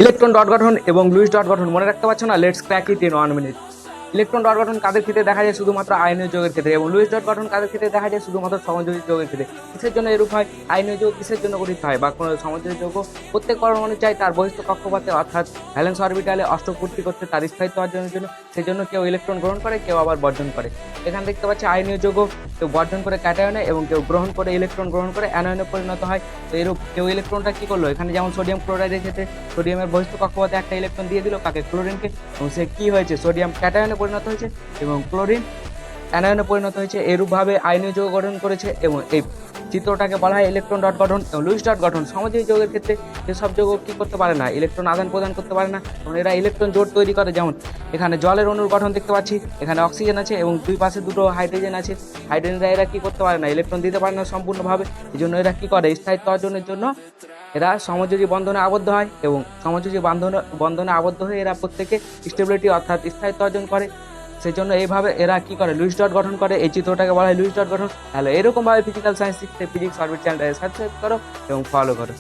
Electron dot গঠন এবং Luis dot গঠন মনে রাখতে পারছো না? Let's crack it in 1 minute. Electron dot গঠন কাদের ক্ষেত্রে দেখা যায়? শুধুমাত্র আয়নীয় যৌগের ক্ষেত্রে। এবং লুইস ডট গঠন কাদের ক্ষেত্রে দেখা যায়? শুধুমাত্র সমযোজী যৌগের ক্ষেত্রে। কিসের জন্য এরূপ হয়? আয়নীয় যৌগ কিসের জন্য গঠিত হয় বা কোনো সমযোজী যৌগ প্রত্যেক পরমাণু চাই তার বহিস্থ কক্ষপথে অর্থাৎ ভ্যালেন্স অরবিটালে অষ্টপূর্তি করতে, তার স্থায়িত্ব অর্জনের জন্য। সেজন্য কেউ ইলেকট্রন গ্রহণ করে, কেউ আবার বর্জন করে। এখানে দেখতে পাচ্ছি আয়নীয় যৌগ কেউ বর্জন করে ক্যাটায়নে এবং কেউ গ্রহণ করে ইলেকট্রন গ্রহণ করে অ্যানায়নে পরিণত হয়। তো এরূপ কেউ ইলেকট্রনটা কি করলো? এখানে যেমন সোডিয়াম ক্লোরাইডের ক্ষেত্রে সোডিয়ামের বহিস্থ কক্ষপথে একটা ইলেকট্রন দিয়ে দিল কাকে? ক্লোরিনকে। এবং সে কি হয়েছে? সোডিয়াম ক্যাটায়নে পরিণত হয়েছে এবং ক্লোরিন অ্যানায়নে পরিণত হয়েছে। এরূপভাবে আয়নীয় যৌগ গঠন করেছে এবং এই চিত্রটাকে বলা হয় ইলেকট্রন ডট গঠন। এবং লুইস ডট গঠন সমযোজী যৌগের ক্ষেত্রে যেসব যৌগ কি করতে পারে না, ইলেকট্রন আদান প্রদান করতে পারে না, এবং এরা ইলেকট্রন জোট তৈরি করে। যেমন এখানে জলের অণুর গঠন দেখতে পাচ্ছি, এখানে অক্সিজেন আছে এবং দুই পাশে দুটো হাইড্রোজেন আছে। হাইড্রোজেনরা এরা কি করতে পারে না, ইলেকট্রন দিতে পারে না সম্পূর্ণভাবে। এই জন্য এরা কি করে? স্থায়িত্ব অর্জনের জন্য এরা সমযোজী বন্ধনে আবদ্ধ হয় এবং সমযোজী বন্ধনে আবদ্ধ হয়ে এরা প্রত্যেকে স্টেবিলিটি অর্থাৎ স্থায়িত্ব অর্জন করে। সেজন্য এইভাবে এরা কি করে? লুইস ডট গঠন করে। এই চিত্রটাকে বলা হয় লুইস ডট গঠন। তাহলে এরকমভাবে ফিজিক্যাল সায়েন্স শিখতে ফিজিক্স অরবিট চ্যানেলটা সাবস্ক্রাইব করো এবং ফলো করো।